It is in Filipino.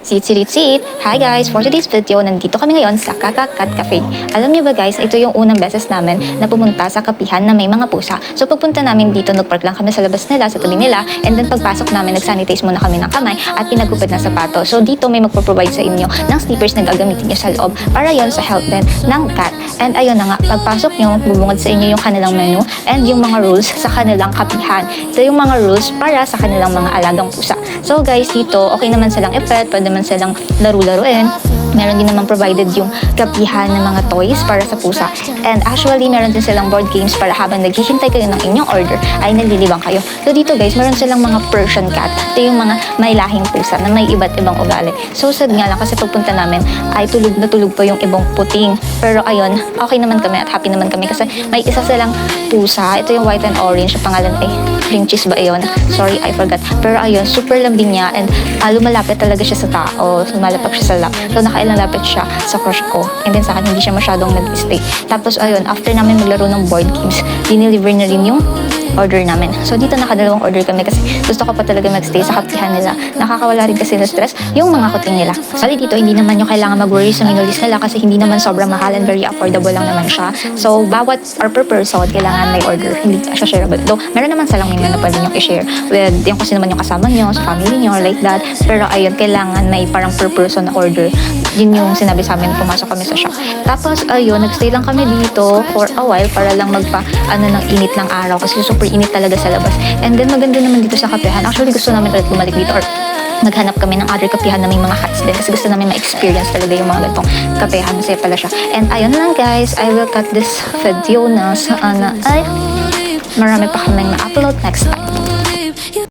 Sit! Hi guys! For today's video, nandito kami ngayon sa Kakakat Cafe. Alam niyo ba guys, ito yung unang beses namin na pumunta sa kapihan na may mga pusa. So pagpunta namin dito, nagpark lang kami sa labas nila, sa tabi nila, and then pagpasok namin, nagsanitize muna kami ng kamay at pinagupad na sapato. So dito may magpo-provide sa inyo ng slippers na gagamitin niyo sa loob para yon sa health din ng cat. And ayun na nga, pagpasok niyo, bubungad sa inyo yung kanilang menu and yung mga rules sa kanilang kapihan. Ito yung mga rules para sa kanilang mga alagang pusa. So guys, dito okay naman silang i-pet, pwede naman silang laro-laruin. Meron din naman provided yung kapihan ng mga toys para sa pusa. And actually, meron din silang board games para habang naghihintay kayo ng inyong order, ay naglilibang kayo. So dito guys, meron silang mga Persian cat. Ito yung mga may lahing pusa na may iba't ibang ugali. So sad nga lang kasi pagpunta namin, ay tulog na tulog pa yung ibang puting. Pero ayun, okay naman kami at happy naman kami kasi may isa silang pusa. Ito yung white and orange. Ang pangalan ay cream cheese ba yun? Sorry, I forgot. Pero ayun, super lambing niya and lumalapit talaga siya sa tao. Lumalapit siya sa lap. So nakailang lapit siya sa crush ko. And then sa akin, hindi siya masyadong nag-stay. Tapos ayun, after namin maglaro ng board games, dineliver na rin yung order namin. So dito nakadalawang order kami kasi gusto ko pa talaga magstay sa kapihan nila. Nakakawala rin kasi ng stress yung mga kuting nila. Sorry dito, hindi naman yung kailangan mag-worry sa minulis nila kasi hindi naman sobrang mahal and very affordable lang naman siya. So bawat or per person, kailangan may order. Hindi siya shareable. Though meron naman salang menu na pwede nyo i-share with yung kasi naman yung kasama nyo, sa family nyo, like that. Pero ayun, kailangan may parang per person na order. Yun yung sinabi sa amin, pumasok kami sa shop. Tapos ayun, nagstay lang kami dito for a while para lang ng init ng araw kasi super init talaga sa labas. And then maganda naman dito sa kapihan. Actually gusto namin ulit bumalik dito or naghanap kami ng other kapihan na may mga cats din kasi gusto namin ma-experience talaga yung mga ganitong kapihan. Masaya pala siya. And ayun lang guys, I will cut this video na sana ay marami pa kaming ma-upload next time.